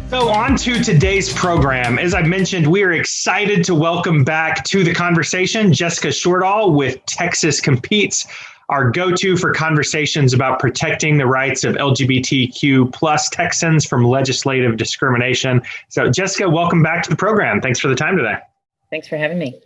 So on to today's program. As I mentioned, we are excited to welcome back to the conversation Jessica Shortall with Texas Competes, our go-to for conversations about protecting the rights of LGBTQ plus Texans from legislative discrimination. So Jessica, welcome back to the program. Thanks for the time today. Thanks for having me.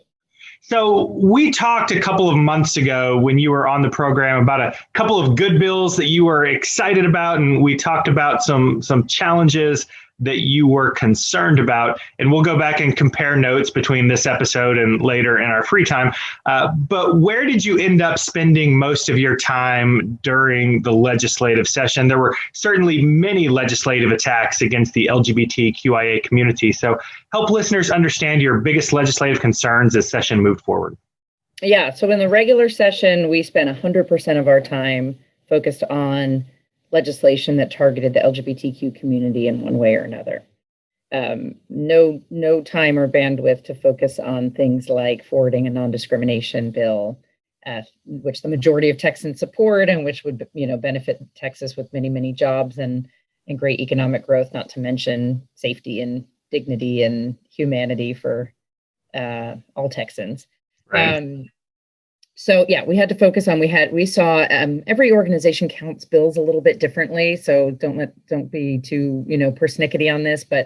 So we talked a couple of months ago when you were on the program about a couple of good bills that you were excited about, and we talked about some challenges that you were concerned about. And we'll go back and compare notes between this episode and later in our free time. But where did you end up spending most of your time during the legislative session? There were certainly many legislative attacks against the LGBTQIA community. So help listeners understand your biggest legislative concerns as session moved forward. Yeah, so in the regular session, we spent 100% of our time focused on legislation that targeted the LGBTQ community in one way or another. No time or bandwidth to focus on things like forwarding a non-discrimination bill, which the majority of Texans support and which would, benefit Texas with many, many jobs and great economic growth, not to mention safety and dignity and humanity for all Texans. Right. So yeah, we had to focus on, we saw every organization counts bills a little bit differently. So don't be too, persnickety on this, but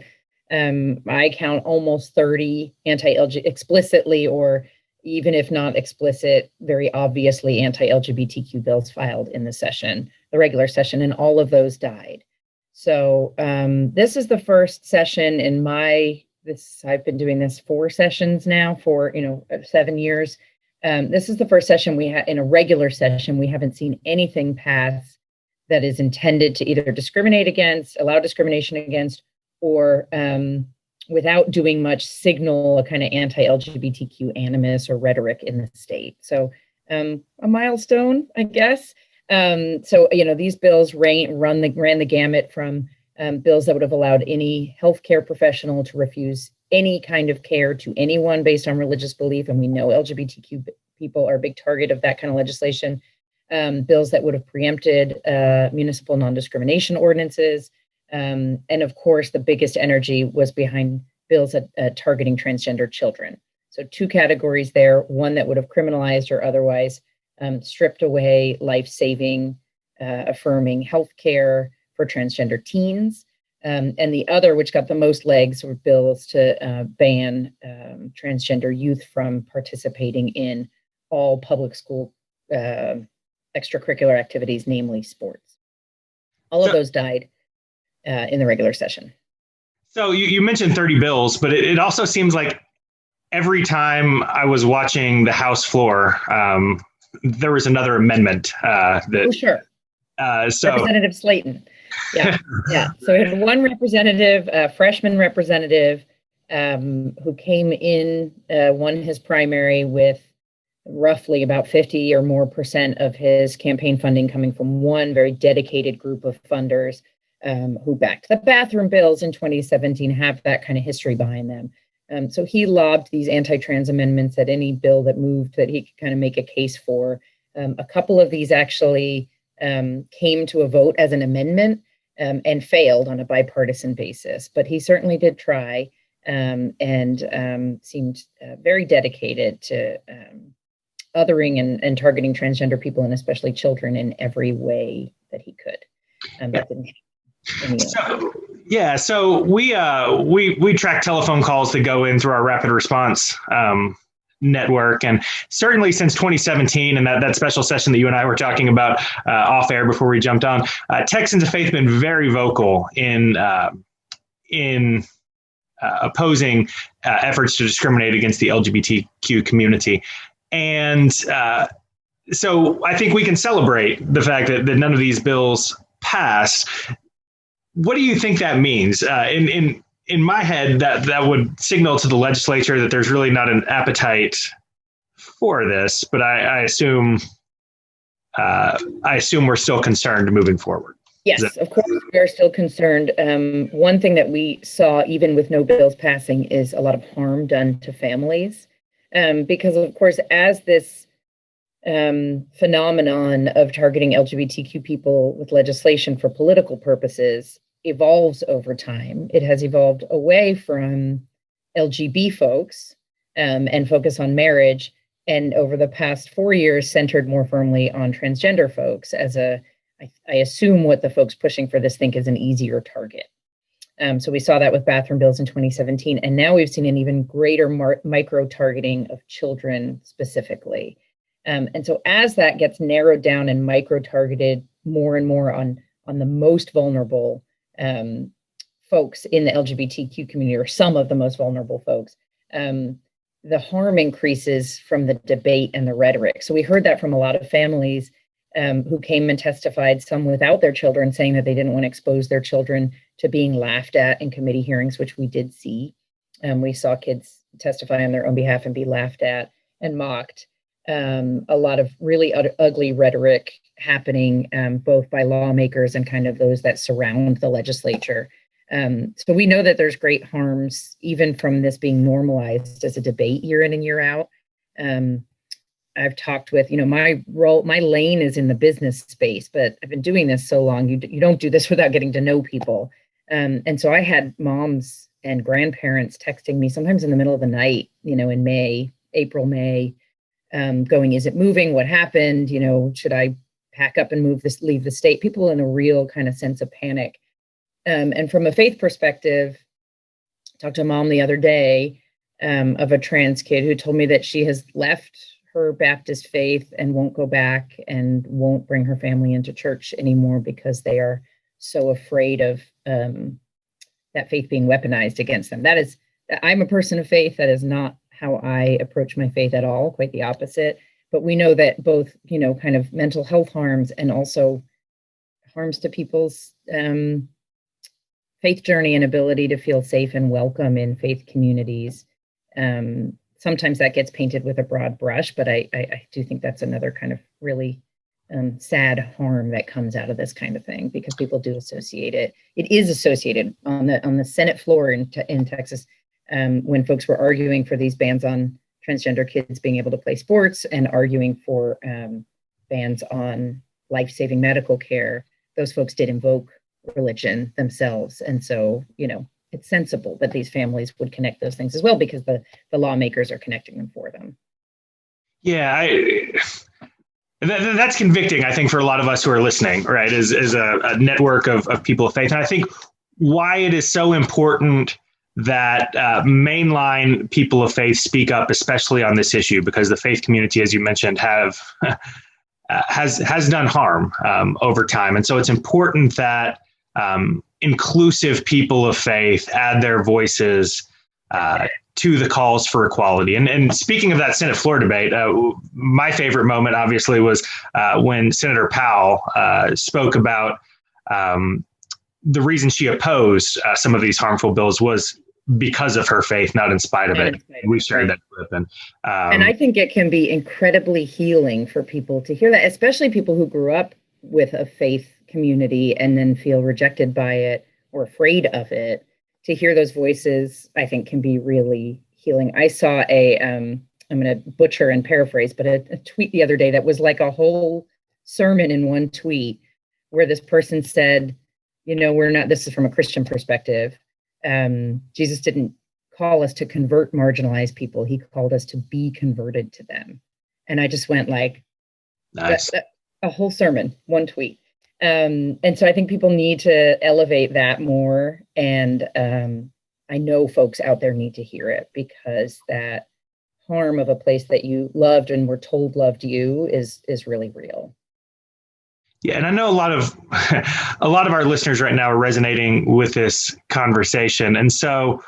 I count almost 30 anti-LGBT explicitly, or even if not explicit, very obviously anti-LGBTQ bills filed in the regular session, and all of those died. So this is the first session in I've been doing this 4 sessions now for, 7 years. This is the first session we had in a regular session. We haven't seen anything pass that is intended to either discriminate against, allow discrimination against, or without doing much signal a kind of anti-LGBTQ animus or rhetoric in the state. So a milestone, I guess. These bills ran the gamut from bills that would have allowed any healthcare professional to refuse any kind of care to anyone based on religious belief. And we know LGBTQ people are a big target of that kind of legislation. Bills that would have preempted municipal non-discrimination ordinances. And of course, the biggest energy was behind bills targeting transgender children. So 2 categories there, one that would have criminalized or otherwise stripped away life-saving, affirming healthcare for transgender teens. And the other, which got the most legs, were bills to ban transgender youth from participating in all public school extracurricular activities, namely sports. All of those died in the regular session. So you mentioned 30 bills, but it also seems like every time I was watching the House floor, there was another amendment. Sure. Representative Slayton. Yeah. So we had one representative, a freshman representative, who came in, won his primary with roughly about 50 or more % of his campaign funding coming from one very dedicated group of funders who backed the bathroom bills in 2017, have that kind of history behind them. So he lobbed these anti-trans amendments at any bill that moved that he could kind of make a case for. A couple of these actually came to a vote as an amendment and failed on a bipartisan basis. But he certainly did try and seemed very dedicated to othering and targeting transgender people, and especially children, in every way that he could. That didn't So we track telephone calls that go in through our rapid response network, and certainly since 2017 and that special session that you and I were talking about off air before we jumped on, Texans of Faith have been very vocal in opposing efforts to discriminate against the LGBTQ community, and so I think we can celebrate the fact that none of these bills passed. What do you think that means? In my head, that would signal to the legislature that there's really not an appetite for this, but I assume we're still concerned moving forward. Yes, of course, we are still concerned. One thing that we saw, even with no bills passing, is a lot of harm done to families. Because, of course, as this phenomenon of targeting LGBTQ people with legislation for political purposes evolves over time. It has evolved away from LGBT folks and focus on marriage, and over the past 4 years centered more firmly on transgender folks as I assume what the folks pushing for this think is an easier target. So we saw that with bathroom bills in 2017, and now we've seen an even greater micro-targeting of children specifically. And so as that gets narrowed down and micro-targeted more and more on the most vulnerable folks in the LGBTQ community, or some of the most vulnerable folks, the harm increases from the debate and the rhetoric. So we heard that from a lot of families who came and testified, some without their children, saying that they didn't want to expose their children to being laughed at in committee hearings, which we did see. We saw kids testify on their own behalf and be laughed at and mocked. A lot of really ugly rhetoric happening, both by lawmakers and kind of those that surround the legislature. So we know that there's great harms, even from this being normalized as a debate year in and year out. I've talked with, my lane is in the business space, but I've been doing this so long, you don't do this without getting to know people. And so I had moms and grandparents texting me sometimes in the middle of the night, in April, May, going, is it moving? What happened? Should I pack up and leave the state? People in a real kind of sense of panic. And from a faith perspective, I talked to a mom the other day of a trans kid who told me that she has left her Baptist faith and won't go back and won't bring her family into church anymore because they are so afraid of that faith being weaponized against them. I'm a person of faith. That is not how I approach my faith at all, quite the opposite. But we know that both, kind of mental health harms and also harms to people's faith journey and ability to feel safe and welcome in faith communities. Sometimes that gets painted with a broad brush, but I do think that's another kind of really sad harm that comes out of this kind of thing, because people do associate it. It is associated on the Senate floor in Texas when folks were arguing for these bans on transgender kids being able to play sports and arguing for bans on life-saving medical care. Those folks did invoke religion themselves. And so, it's sensible that these families would connect those things as well, because the lawmakers are connecting them for them. Yeah, that's convicting, I think, for a lot of us who are listening, right, as a network of people of faith. And I think why it is so important that mainline people of faith speak up, especially on this issue, because the faith community, as you mentioned, has done harm over time. And so it's important that inclusive people of faith add their voices to the calls for equality. And speaking of that Senate floor debate, my favorite moment, obviously, was when Senator Powell spoke about the reason she opposed some of these harmful bills was because of her faith, not in spite of it. We shared that clip. And I think it can be incredibly healing for people to hear that, especially people who grew up with a faith community and then feel rejected by it or afraid of it. To hear those voices, I think, can be really healing. I saw I'm going to butcher and paraphrase, but a tweet the other day that was like a whole sermon in one tweet, where this person said, this is from a Christian perspective. Jesus didn't call us to convert marginalized people. He called us to be converted to them. And I just went like, nice. A whole sermon, one tweet. And so I think people need to elevate that more. And I know folks out there need to hear it, because that harm of a place that you loved and were told loved you is really real. Yeah, and I know a lot of our listeners right now are resonating with this conversation. And so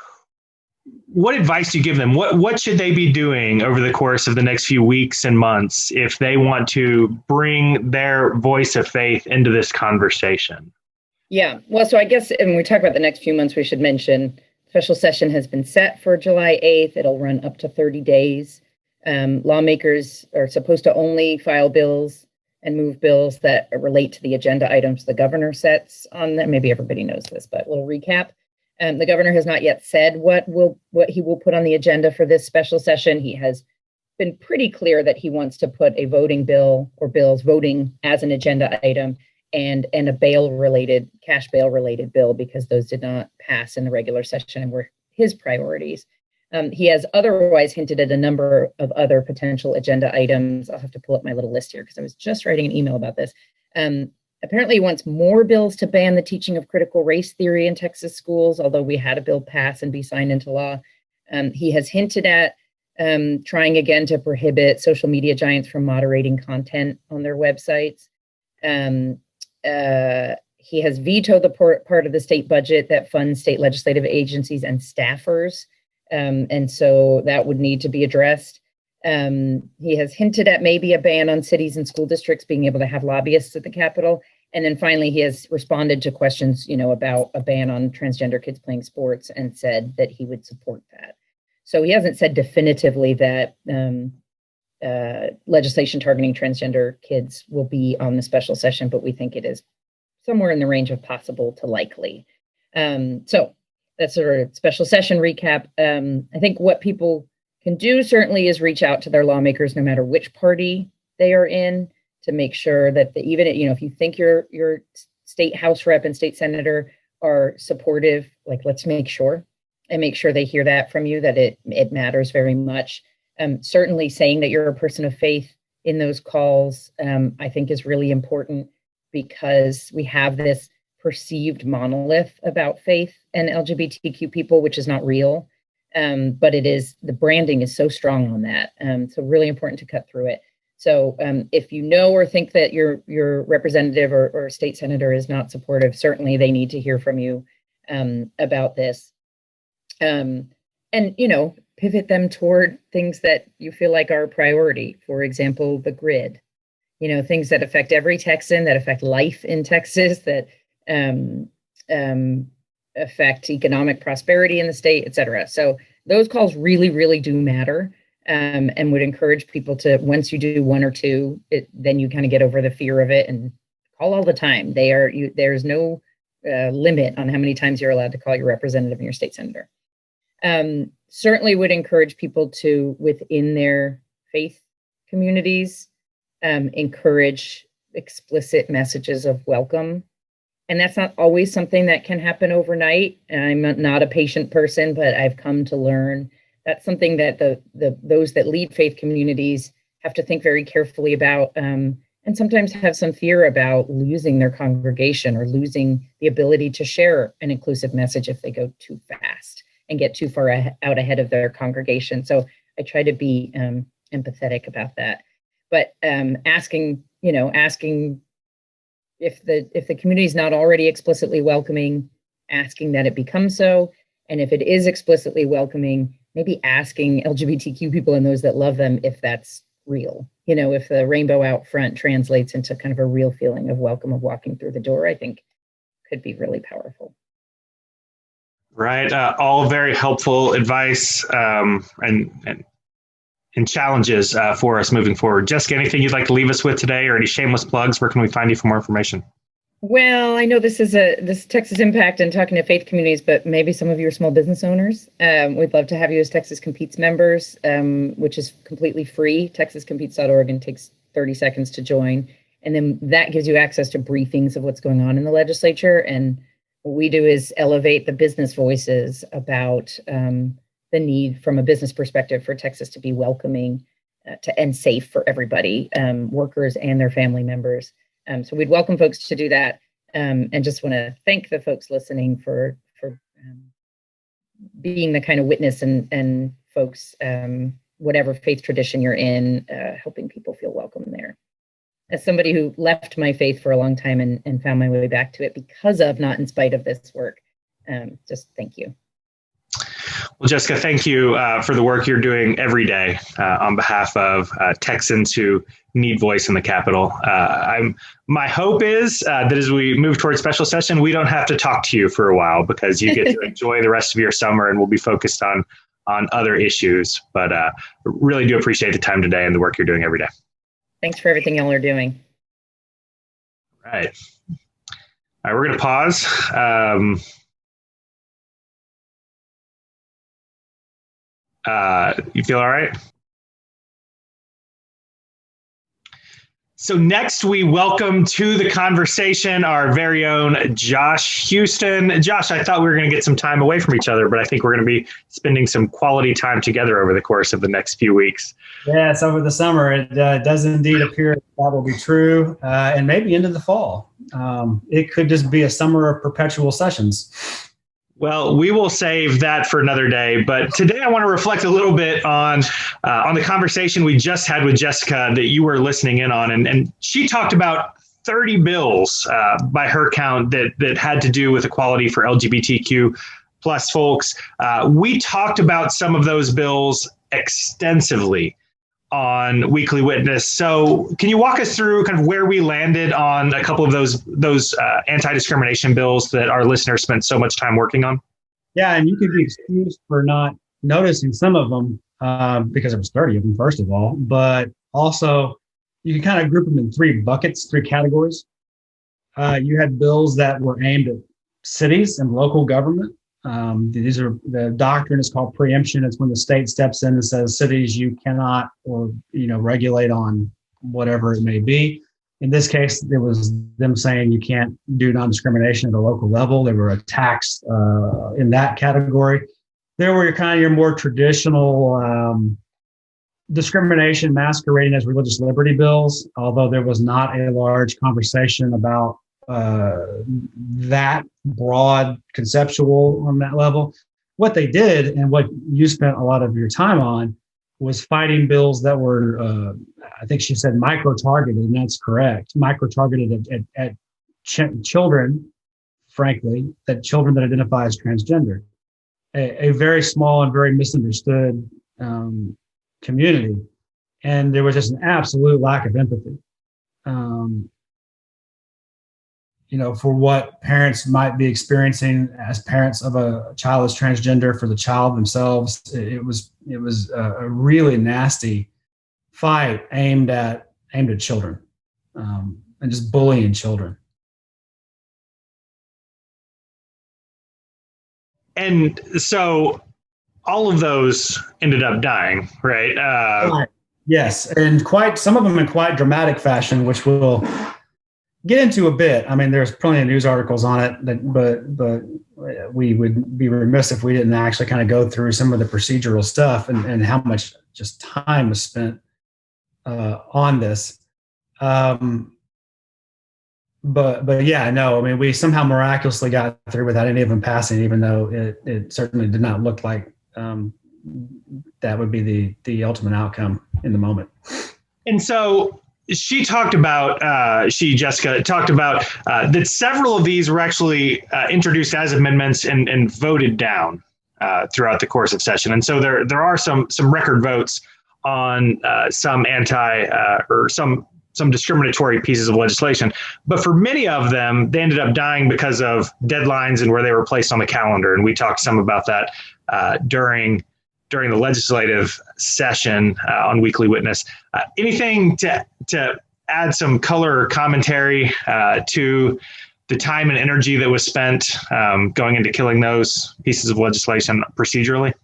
what advice do you give them? What should they be doing over the course of the next few weeks and months if they want to bring their voice of faith into this conversation? Yeah, well, so I guess when we talk about the next few months, we should mention special session has been set for July 8th. It'll run up to 30 days. Lawmakers are supposed to only file bills and move bills that relate to the agenda items the governor sets on them. Maybe everybody knows this, but a little recap. The governor has not yet said what he will put on the agenda for this special session. He has been pretty clear that he wants to put a voting bill or bills voting as an agenda item and a bail-related, cash bail-related bill, because those did not pass in the regular session and were his priorities. He has otherwise hinted at a number of other potential agenda items. I'll have to pull up my little list here because I was just writing an email about this. Apparently he wants more bills to ban the teaching of critical race theory in Texas schools, although we had a bill pass and be signed into law. He has hinted at trying again to prohibit social media giants from moderating content on their websites. He has vetoed the part of the state budget that funds state legislative agencies and staffers. And so that would need to be addressed. He has hinted at maybe a ban on cities and school districts being able to have lobbyists at the Capitol. And then finally, he has responded to questions, about a ban on transgender kids playing sports and said that he would support that. So he hasn't said definitively that legislation targeting transgender kids will be on the special session, but we think it is somewhere in the range of possible to likely. So that's sort of special session recap. I think what people can do certainly is reach out to their lawmakers, no matter which party they are in, to make sure that even, if you think your state House rep and state senator are supportive, let's make sure they hear that from you, that it matters very much. Certainly saying that you're a person of faith in those calls, I think is really important, because we have this perceived monolith about faith and LGBTQ people, which is not real. But the branding is so strong on that. So really important to cut through it. So if you know or think that your representative or state senator is not supportive, certainly they need to hear from you about this. And, pivot them toward things that you feel like are a priority. For example, the grid, things that affect every Texan, that affect life in Texas, that affect economic prosperity in the state, et cetera. So those calls really, really do matter, and would encourage people to, once you do one or two, then you kind of get over the fear of it and call all the time. There's no limit on how many times you're allowed to call your representative and your state senator. Certainly would encourage people to, within their faith communities, encourage explicit messages of welcome. And that's not always something that can happen overnight. And I'm not a patient person, but I've come to learn that's something that those that lead faith communities have to think very carefully about, and sometimes have some fear about losing their congregation or losing the ability to share an inclusive message if they go too fast and get too far out ahead of their congregation. So I try to be empathetic about that. But asking if the community is not already explicitly welcoming, asking that it become so. And if it is explicitly welcoming, maybe asking LGBTQ people and those that love them if that's real. If the rainbow out front translates into kind of a real feeling of welcome, of walking through the door, I think could be really powerful. Right. All very helpful advice and challenges for us moving forward. Jessica, anything you'd like to leave us with today, or any shameless plugs? Where can we find you for more information? Well, I know this is this Texas Impact and talking to faith communities, but maybe some of you are small business owners. We'd love to have you as Texas Competes members, which is completely free. TexasCompetes.org, and takes 30 seconds to join. And then that gives you access to briefings of what's going on in the legislature. And what we do is elevate the business voices about the need from a business perspective for Texas to be welcoming and safe for everybody, workers and their family members. So we'd welcome folks to do that, and just want to thank the folks listening for being the kind of witness and folks, whatever faith tradition you're in, helping people feel welcome there. As somebody who left my faith for a long time and found my way back to it because of, not in spite of, this work, just thank you. Well, Jessica, thank you for the work you're doing every day on behalf of Texans who need voice in the Capitol. My hope is that as we move towards special session, we don't have to talk to you for a while, because you get to enjoy the rest of your summer and we'll be focused on other issues. But really do appreciate the time today and the work you're doing every day. Thanks for everything y'all are doing. Right. All right, we're going to pause. You feel all right? So next we welcome to the conversation our very own Josh Houston. Josh, I thought we were going to get some time away from each other, but I think we're going to be spending some quality time together over the course of the next few weeks. Yes, over the summer, it does indeed appear that will be true, and maybe into the fall. It could just be a summer of perpetual sessions. Well, we will save that for another day. But today I want to reflect a little bit on the conversation we just had with Jessica that you were listening in on. And she talked about 30 bills by her count that had to do with equality for LGBTQ plus folks. We talked about some of those bills extensively on Weekly Witness. So can you walk us through kind of where we landed on a couple of those anti-discrimination bills that our listeners spent so much time working on? Yeah, and you could be excused for not noticing some of them because there was 30 of them, first of all, but also you can kind of group them in three buckets, three categories. You had bills that were aimed at cities and local government. The doctrine is called preemption. It's when the state steps in and says, cities, you cannot, or, regulate on whatever it may be. In this case, it was them saying you can't do non-discrimination at a local level. They were attacks in that category. There were your more traditional discrimination masquerading as religious liberty bills, although there was not a large conversation about that broad conceptual on that level. What they did, and what you spent a lot of your time on, was fighting bills that were, I think she said micro-targeted, and that's correct. Micro-targeted at children, frankly, children that identify as transgender. A very small and very misunderstood community. And there was just an absolute lack of empathy. For what parents might be experiencing as parents of a child that's transgender, for the child themselves. It was a really nasty fight aimed at children, and just bullying children. And so all of those ended up dying, right? Right. Yes, and some of them in quite dramatic fashion, which we'll get into a bit. I mean, there's plenty of news articles on it, but we would be remiss if we didn't actually kind of go through some of the procedural stuff and how much just time was spent on this. But yeah, no, I mean, we somehow miraculously got through without any of them passing, even though it certainly did not look like that would be the ultimate outcome in the moment. And so Jessica talked about that several of these were actually introduced as amendments and voted down throughout the course of session. And so there are some record votes on some some discriminatory pieces of legislation. But for many of them, they ended up dying because of deadlines and where they were placed on the calendar. And we talked some about that during the legislative session on Weekly Witness. Anything to add some color or commentary to the time and energy that was spent going into killing those pieces of legislation procedurally?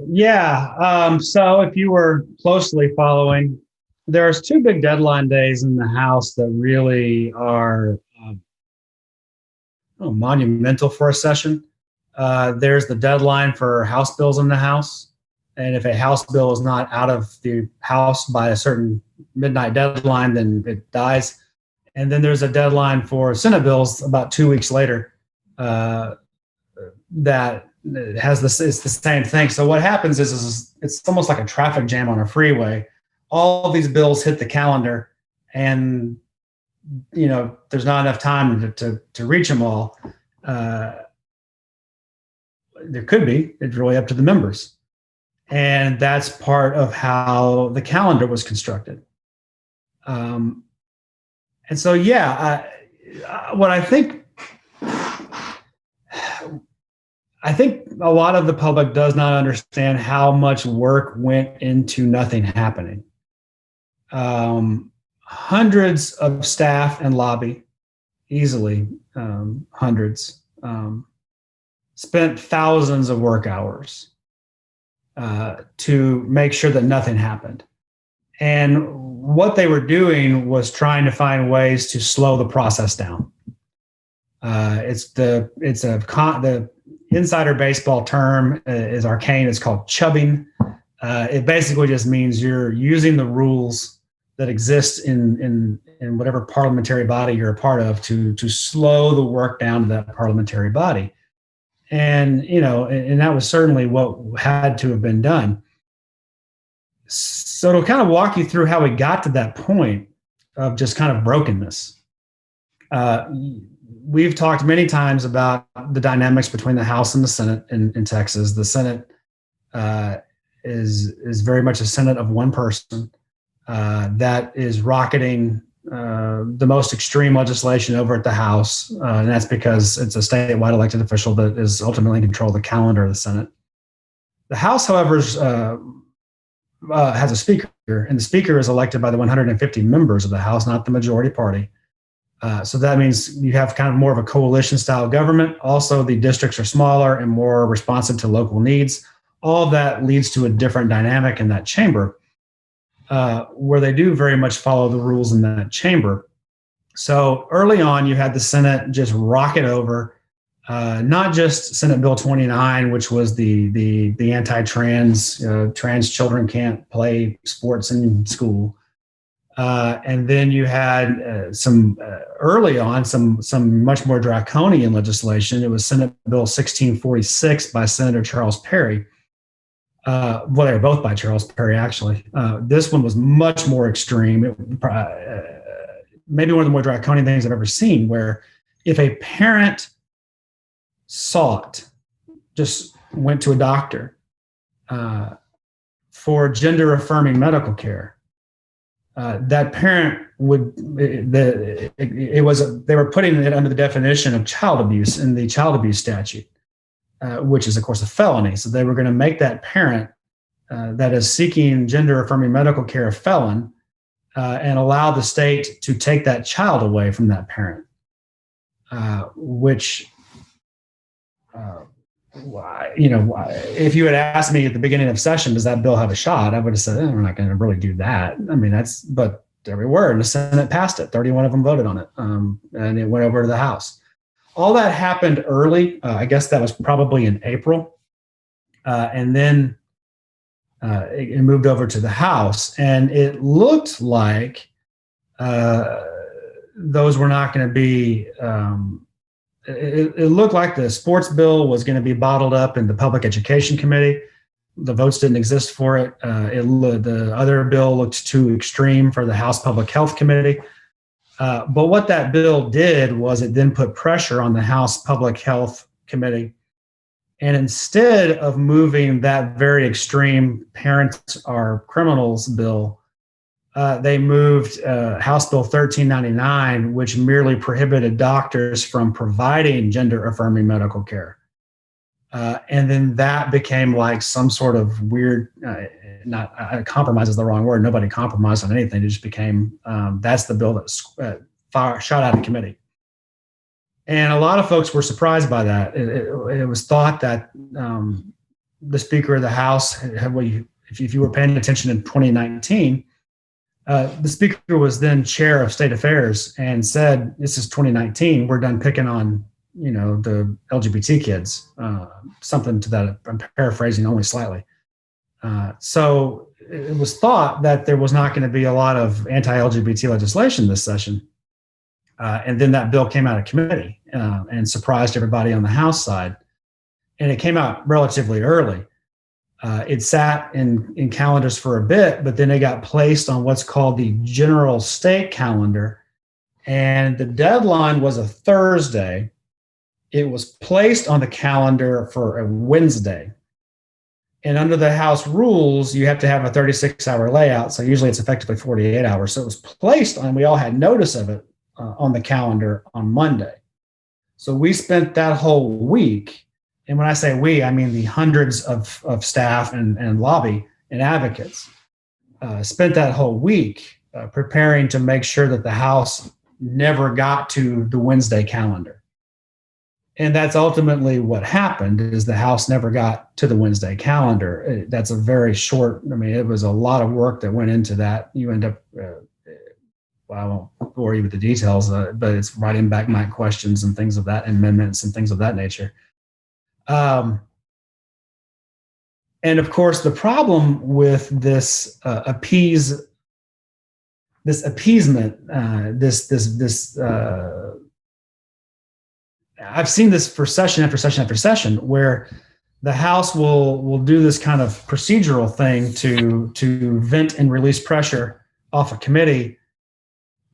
Yeah. So if you were closely following, there's two big deadline days in the House that really are monumental for a session. There's the deadline for House bills in the House. And if a House bill is not out of the House by a certain midnight deadline, then it dies. And then there's a deadline for Senate bills about 2 weeks later that has it's the same thing. So what happens is it's almost like a traffic jam on a freeway. All of these bills hit the calendar, and there's not enough time to reach them all. There could be. It's really up to the members. And that's part of how the calendar was constructed. And so, what I think a lot of the public does not understand how much work went into nothing happening. Hundreds of staff and lobby, easily hundreds, spent thousands of work hours to make sure that nothing happened. And what they were doing was trying to find ways to slow the process down. The insider baseball term is arcane. It's called chubbing. It basically just means you're using the rules that exist in whatever parliamentary body you're a part of to slow the work down to that parliamentary body. And, and that was certainly what had to have been done. So to kind of walk you through how we got to that point of just kind of brokenness, we've talked many times about the dynamics between the House and the Senate in Texas. The Senate is very much a Senate of one person that is rocketing the most extreme legislation over at the House, and that's because it's a statewide elected official that is ultimately in control of the calendar of the Senate. The House, however, has a speaker, and the speaker is elected by the 150 members of the House, not the majority party. So that means you have kind of more of a coalition-style government. Also, the districts are smaller and more responsive to local needs. All of that leads to a different dynamic in that chamber, where they do very much follow the rules in that chamber. So early on, you had the Senate just rocket over, not just Senate Bill 29, which was the anti-trans, trans children can't play sports in school. And then you had early on some much more draconian legislation. It was Senate Bill 1646 by Senator Charles Perry. Well, they were both by Charles Perry, actually. This one was much more extreme. Maybe one of the more draconian things I've ever seen, where if a parent just went to a doctor for gender-affirming medical care, that parent they were putting it under the definition of child abuse in the child abuse statute. Which is, of course, a felony. So they were going to make that parent that is seeking gender-affirming medical care a felon and allow the state to take that child away from that parent, which, if you had asked me at the beginning of session, does that bill have a shot? I would have said, we're not going to really do that. I mean, but there we were, and the Senate passed it. 31 of them voted on it, and it went over to the House. All that happened early. I guess that was probably in April. And then it moved over to the House. And it looked like those were not going to be, it looked like the sports bill was going to be bottled up in the Public Education Committee. The votes didn't exist for it. The other bill looked too extreme for the House Public Health Committee. But what that bill did was it then put pressure on the House Public Health Committee. And instead of moving that very extreme parents are criminals bill, they moved House Bill 1399, which merely prohibited doctors from providing gender-affirming medical care. And then that became like some sort of weird, compromise is the wrong word. Nobody compromised on anything. It just became, that's the bill that shot out of committee. And a lot of folks were surprised by that. It was thought that the Speaker of the House, if you were paying attention in 2019, the Speaker was then Chair of State Affairs and said, this is 2019, we're done picking on the LGBT kids, something to that. I'm paraphrasing only slightly. So it was thought that there was not going to be a lot of anti-LGBT legislation this session. And then that bill came out of committee and surprised everybody on the House side. And it came out relatively early. It sat in calendars for a bit, but then it got placed on what's called the general state calendar. And the deadline was a Thursday. It was placed on the calendar for a Wednesday. And under the House rules, you have to have a 36-hour layout. So usually it's effectively 48 hours. So it was placed on, we all had notice of it on the calendar on Monday. So we spent that whole week. And when I say we, I mean the hundreds of staff and lobby and advocates spent that whole week preparing to make sure that the House never got to the Wednesday calendar. And that's ultimately what happened, is the House never got to the Wednesday calendar. That's a very short, I mean, it was a lot of work that went into that. You end up, well, I won't bore you with the details, but it's writing back my questions and things of that, amendments and things of that nature. And of course, the problem with this appeasement, I've seen this for session after session after session, where the House will do this kind of procedural thing to vent and release pressure off a committee,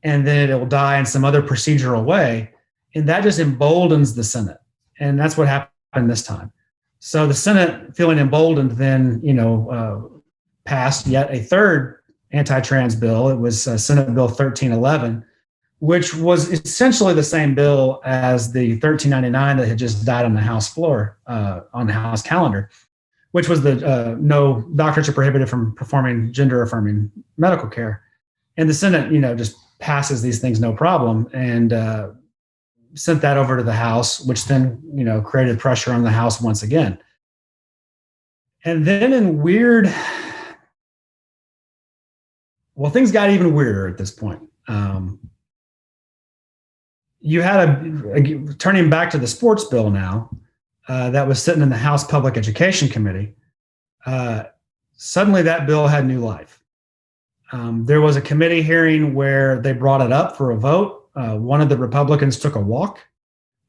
and then it will die in some other procedural way, and that just emboldens the Senate, and that's what happened this time. So the Senate, feeling emboldened, then passed yet a third anti-trans bill. It was Senate Bill 1311. Which was essentially the same bill as the 1399 that had just died on the House floor, on the House calendar, which was the no doctors are prohibited from performing gender affirming medical care. And the Senate, just passes these things no problem, and sent that over to the House, which then, created pressure on the House once again. And then things got even weirder at this point. You had turning back to the sports bill now, that was sitting in the House Public Education Committee. Suddenly that bill had new life. There was a committee hearing where they brought it up for a vote. One of the Republicans took a walk,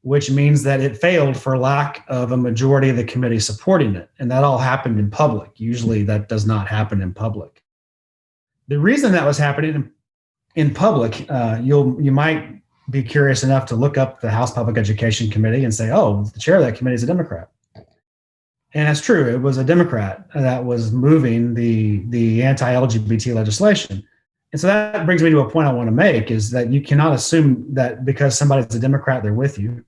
which means that it failed for lack of a majority of the committee supporting it. And that all happened in public. Usually that does not happen in public. The reason that was happening in public, you might be curious enough to look up the House Public Education Committee and say, oh, the chair of that committee is a Democrat. And that's true. It was a Democrat that was moving the anti-LGBT legislation. And so that brings me to a point I want to make, is that you cannot assume that because somebody's a Democrat, they're with you.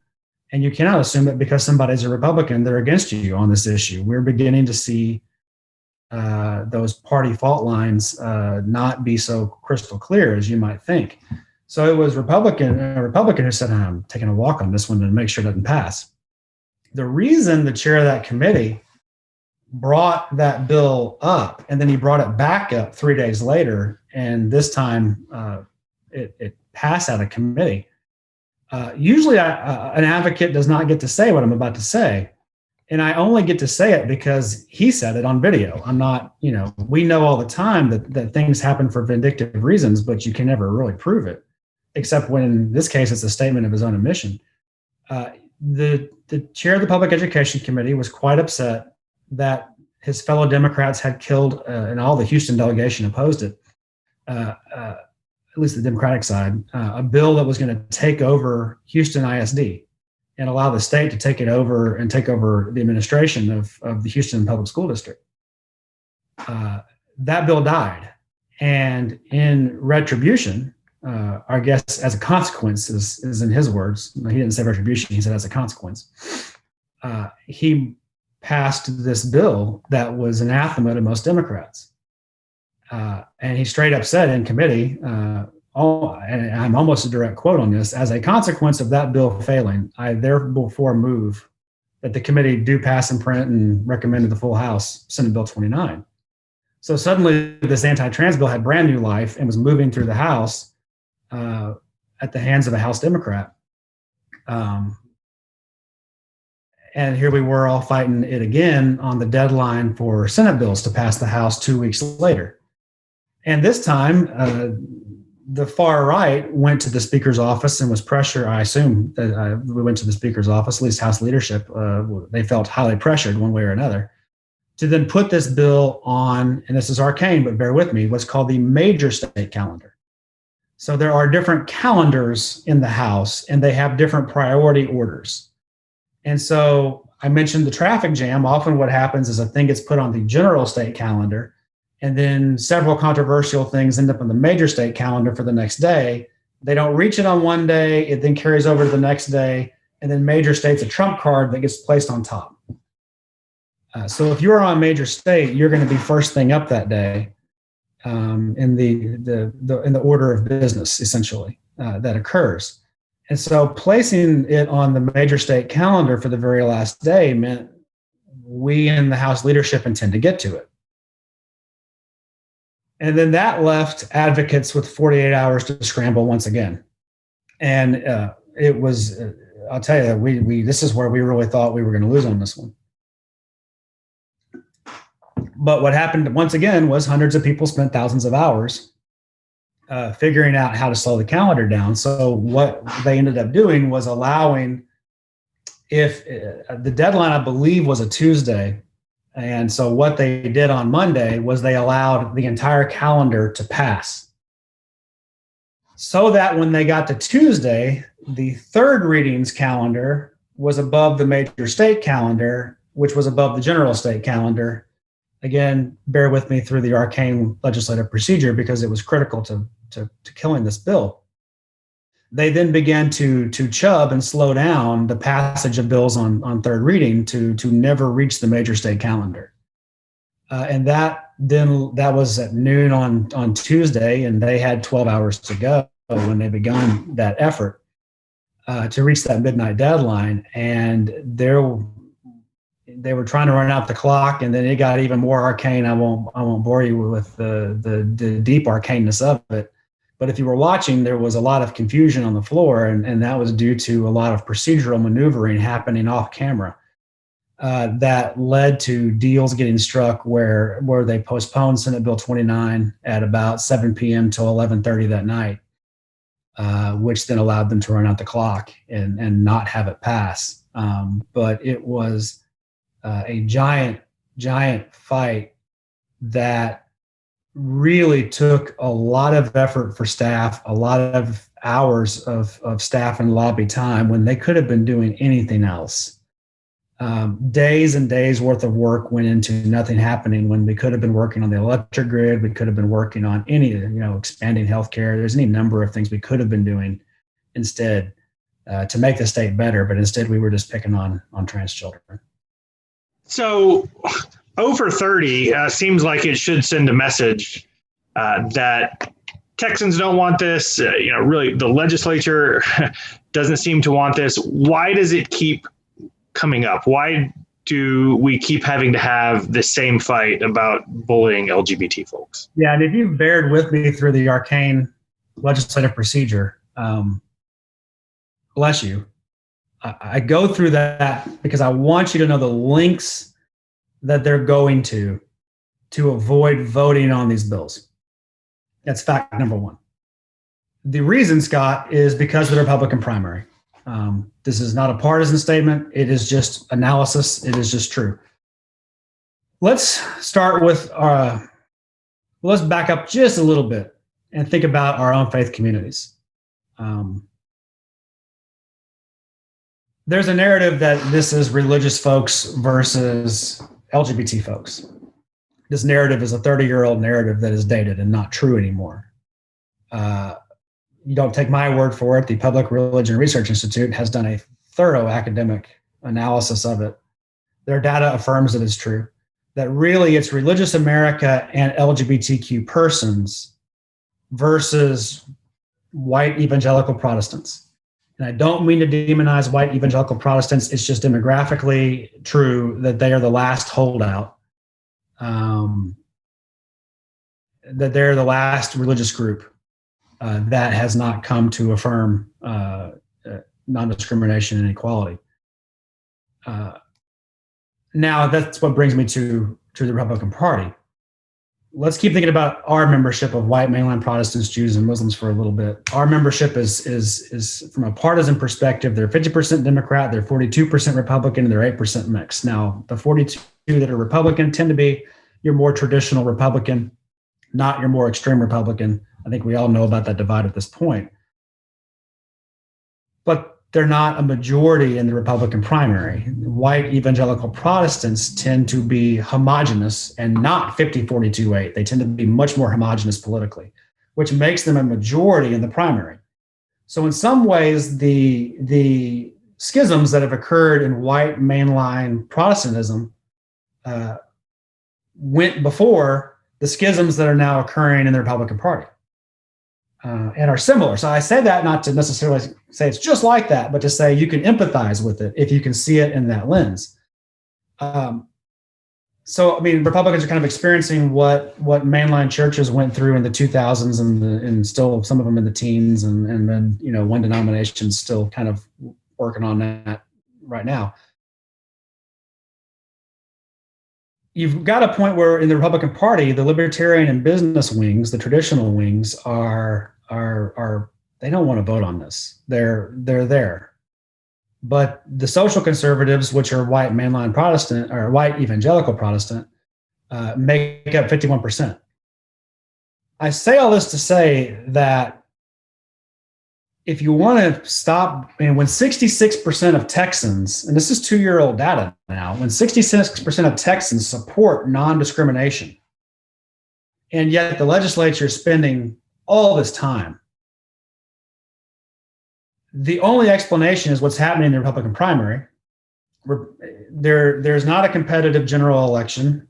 And you cannot assume that because somebody's a Republican, they're against you on this issue. We're beginning to see those party fault lines not be so crystal clear as you might think. So it was a Republican who said, I'm taking a walk on this one to make sure it doesn't pass. The reason the chair of that committee brought that bill up, and then he brought it back up 3 days later, and this time it passed out of committee. Usually an advocate does not get to say what I'm about to say. And I only get to say it because he said it on video. I'm not, we know all the time that things happen for vindictive reasons, but you can never really prove it. Except when in this case, it's a statement of his own admission. The chair of the Public Education Committee was quite upset that his fellow Democrats had killed, and all the Houston delegation opposed it, at least the Democratic side, a bill that was going to take over Houston ISD and allow the state to take it over and take over the administration of the Houston Public School District. That bill died. And in retribution, I guess as a consequence, is in his words, he didn't say retribution, he said as a consequence, he passed this bill that was anathema to most Democrats. And he straight up said in committee, and I'm almost a direct quote on this, as a consequence of that bill failing, I therefore move that the committee do pass and print and recommend to the full House Senate Bill 29. So suddenly this anti-trans bill had brand new life and was moving through the House at the hands of a House Democrat. And here we were all fighting it again on the deadline for Senate bills to pass the House 2 weeks later. And this time, the far right went to the Speaker's office and was pressure. I assume that we went to the Speaker's office, at least House leadership. They felt highly pressured one way or another to then put this bill on, and this is arcane, but bear with me, what's called the major state calendar. So there are different calendars in the House, and they have different priority orders. And so I mentioned the traffic jam. Often what happens is a thing gets put on the general state calendar, and then several controversial things end up on the major state calendar for the next day. They don't reach it on one day. It then carries over to the next day. And then major state's a trump card that gets placed on top. So if you're on major state, you're going to be first thing up that day in the order of business, essentially, that occurs. And so placing it on the major state calendar for the very last day meant we in the House leadership intend to get to it. And then that left advocates with 48 hours to scramble once again. And it was, I'll tell you, we this is where we really thought we were going to lose on this one. But what happened once again was hundreds of people spent thousands of hours figuring out how to slow the calendar down. So what they ended up doing was allowing, if the deadline, I believe, was a Tuesday. And so what they did on Monday was they allowed the entire calendar to pass. So that when they got to Tuesday, the third readings calendar was above the major state calendar, which was above the general state calendar. Again, bear with me through the arcane legislative procedure because it was critical to killing this bill. They then began to chub and slow down the passage of bills on third reading to never reach the major state calendar. And that was at noon on Tuesday, and they had 12 hours to go when they began that effort to reach that midnight deadline. And they were trying to run out the clock, and then it got even more arcane. I won't bore you with the deep arcaneness of it. But if you were watching, there was a lot of confusion on the floor, and that was due to a lot of procedural maneuvering happening off camera that led to deals getting struck where they postponed Senate Bill 29 at about 7 p.m. till 11:30 that night, which then allowed them to run out the clock and not have it pass. But it was a giant fight that really took a lot of effort for staff, a lot of hours of staff and lobby time when they could have been doing anything else. Days and days worth of work went into nothing happening when we could have been working on the electric grid. We could have been working on expanding healthcare. There's any number of things we could have been doing instead to make the state better. But instead, we were just picking on trans children. So over 30 seems like it should send a message that Texans don't want this. Really, the legislature doesn't seem to want this. Why does it keep coming up? Why do we keep having to have the same fight about bullying LGBT folks? Yeah, and if you've bared with me through the arcane legislative procedure, bless you. I go through that because I want you to know the lengths that they're going to avoid voting on these bills. That's fact number one. The reason, Scott, is because of the Republican primary. This is not a partisan statement. It is just analysis. It is just true. Let's start with let's back up just a little bit and think about our own faith communities. There's a narrative that this is religious folks versus LGBT folks. This narrative is a 30-year-old narrative that is dated and not true anymore. You don't take my word for it. The Public Religion Research Institute has done a thorough academic analysis of it. Their data affirms that it's true, that really it's religious America and LGBTQ persons versus white evangelical Protestants. And I don't mean to demonize white evangelical Protestants. It's just demographically true that they are the last holdout, that they're the last religious group that has not come to affirm non-discrimination and equality. Now, that's what brings me to the Republican Party. Let's keep thinking about our membership of white mainline Protestants, Jews, and Muslims for a little bit. Our membership is from a partisan perspective, they're 50% Democrat, they're 42% Republican, and they're 8% mixed. Now, the 42 that are Republican tend to be your more traditional Republican, not your more extreme Republican. I think we all know about that divide at this point. But they're not a majority in the Republican primary. White evangelical Protestants tend to be homogenous and not 50-42-8. They tend to be much more homogenous politically, which makes them a majority in the primary. So in some ways, the schisms that have occurred in white mainline Protestantism went before the schisms that are now occurring in the Republican Party. and are similar. So I say that not to necessarily say it's just like that, but to say you can empathize with it if you can see it in that lens. So, I mean, Republicans are kind of experiencing what mainline churches went through in the 2000s and still some of them in the teens, and then, one denomination's still kind of working on that right now. You've got a point where in the Republican Party, the libertarian and business wings, the traditional wings, are they don't want to vote on this. They're there. But the social conservatives, which are white mainline Protestant or white evangelical Protestant, make up 51%. I say all this to say that if you want to stop, when 66% of Texans, and this is 2-year-old data now, when 66% of Texans support non-discrimination, and yet the legislature is spending all this time, the only explanation is what's happening in the Republican primary. There's not a competitive general election.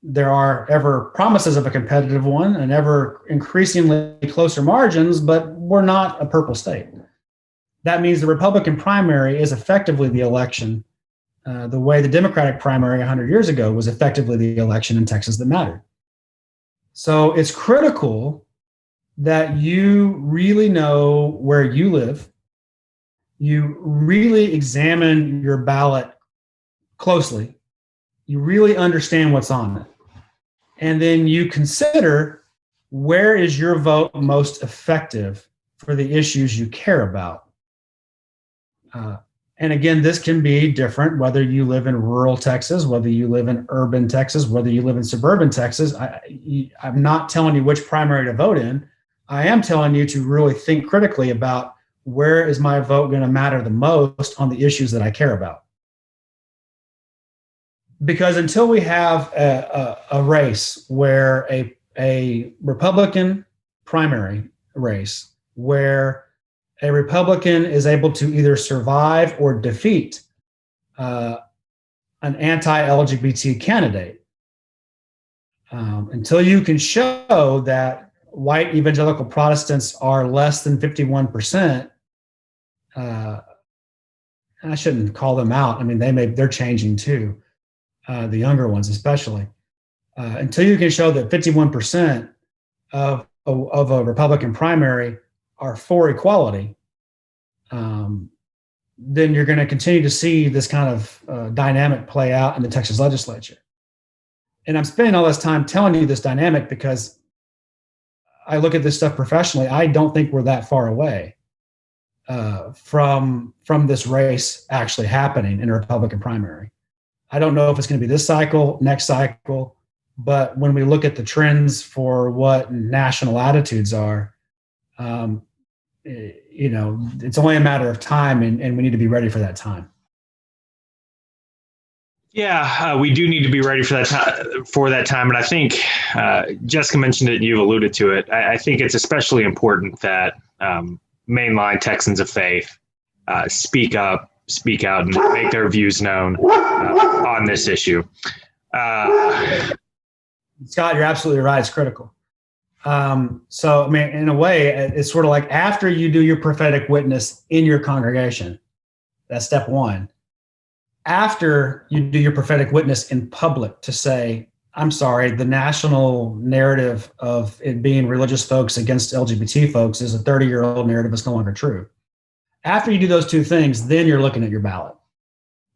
There are ever promises of a competitive one and ever increasingly closer margins, but we're not a purple state. That means the Republican primary is effectively the election, the way the Democratic primary 100 years ago was effectively the election in Texas that mattered. So it's critical that you really know where you live. You really examine your ballot closely. You really understand what's on it. And then you consider, where is your vote most effective for the issues you care about? And again, this can be different whether you live in rural Texas, whether you live in urban Texas, whether you live in suburban Texas. I'm not telling you which primary to vote in. I am telling you to really think critically about, where is my vote going to matter the most on the issues that I care about? Because until we have a race where a Republican primary race, where a Republican is able to either survive or defeat an anti-LGBT candidate, until you can show that white evangelical Protestants are less than 51%, I shouldn't call them out. I mean, they're changing too, the younger ones especially. Until you can show that 51% of a Republican primary are for equality, then you're going to continue to see this kind of dynamic play out in the Texas legislature. And I'm spending all this time telling you this dynamic because I look at this stuff professionally. I don't think we're that far away from this race actually happening in a Republican primary. I don't know if it's going to be this cycle, next cycle, but when we look at the trends for what national attitudes are, it's only a matter of time, and we need to be ready for that time. Yeah, we do need to be ready for that time. And I think Jessica mentioned it and you've alluded to it. I think it's especially important that mainline Texans of faith speak up, speak out, and make their views known on this issue. Scott, you're absolutely right. It's critical. So, I mean, in a way, it's sort of like after you do your prophetic witness in your congregation, that's step one. After you do your prophetic witness in public to say, I'm sorry, the national narrative of it being religious folks against LGBT folks is a 30-year-old narrative that's no longer true. After you do those two things, then you're looking at your ballot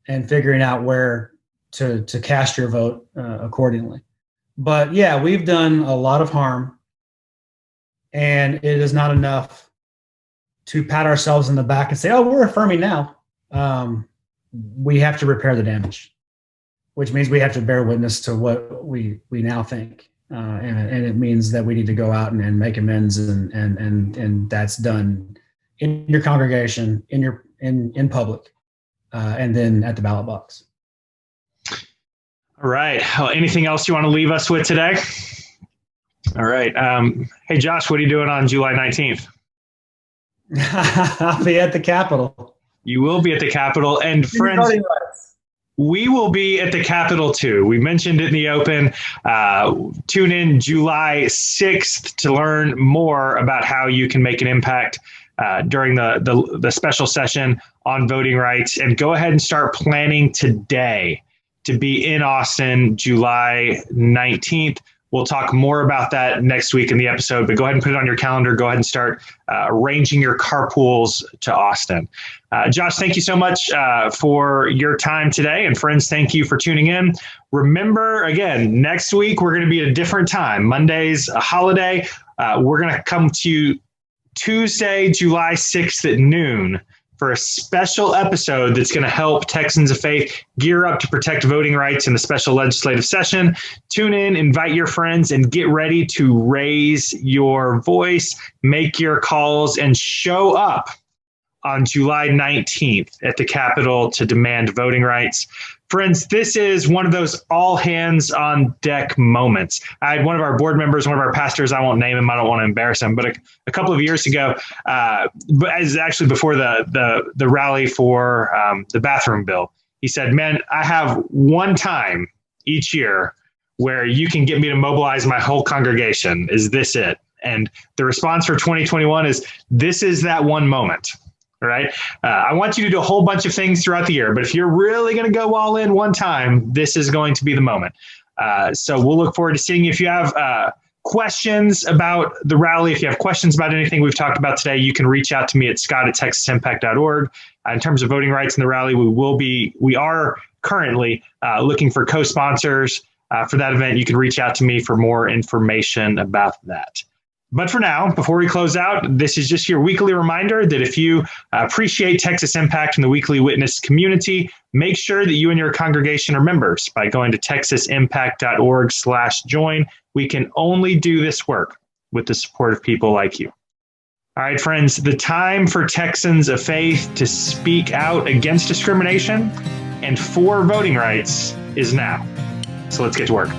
and figuring out where to cast your vote accordingly. But yeah, we've done a lot of harm, and it is not enough to pat ourselves in the back and say, oh, we're affirming now. We have to repair the damage, which means we have to bear witness to what we now think. And it means that we need to go out and make amends, and that's done in your congregation, in public, and then at the ballot box. All right. Well, anything else you want to leave us with today? All right. Hey, Josh, what are you doing on July 19th? I'll be at the Capitol. You will be at the Capitol, and friends. We will be at the Capitol too. We mentioned it in the open. Tune in July 6th to learn more about how you can make an impact during the special session on voting rights. And go ahead and start planning today to be in Austin July 19th. We'll talk more about that next week in the episode, but go ahead and put it on your calendar. Go ahead and start arranging your carpools to Austin. Josh, thank you so much for your time today. And friends, thank you for tuning in. Remember, again, next week, we're going to be at a different time. Monday's a holiday. We're going to come to you Tuesday, July 6th at noon for a special episode that's going to help Texans of Faith gear up to protect voting rights in the special legislative session. Tune in, invite your friends, and get ready to raise your voice, make your calls, and show up on July 19th at the Capitol to demand voting rights. Friends, this is one of those all hands on deck moments. I had one of our board members, one of our pastors, I won't name him, I don't want to embarrass him, but a couple of years ago, but as actually before the rally for the bathroom bill, he said, man, I have one time each year where you can get me to mobilize my whole congregation. Is this it? And the response for 2021 is, this is that one moment. All right. I want you to do a whole bunch of things throughout the year, but if you're really going to go all in one time, this is going to be the moment. So we'll look forward to seeing you. If you have questions about the rally, if you have questions about anything we've talked about today, you can reach out to me at scott@texasimpact.org. In terms of voting rights in the rally, we are currently looking for co-sponsors for that event. You can reach out to me for more information about that. But for now, before we close out, this is just your weekly reminder that if you appreciate Texas Impact and the Weekly Witness community, make sure that you and your congregation are members by going to texasimpact.org/join. We can only do this work with the support of people like you. All right, friends, the time for Texans of Faith to speak out against discrimination and for voting rights is now. So let's get to work.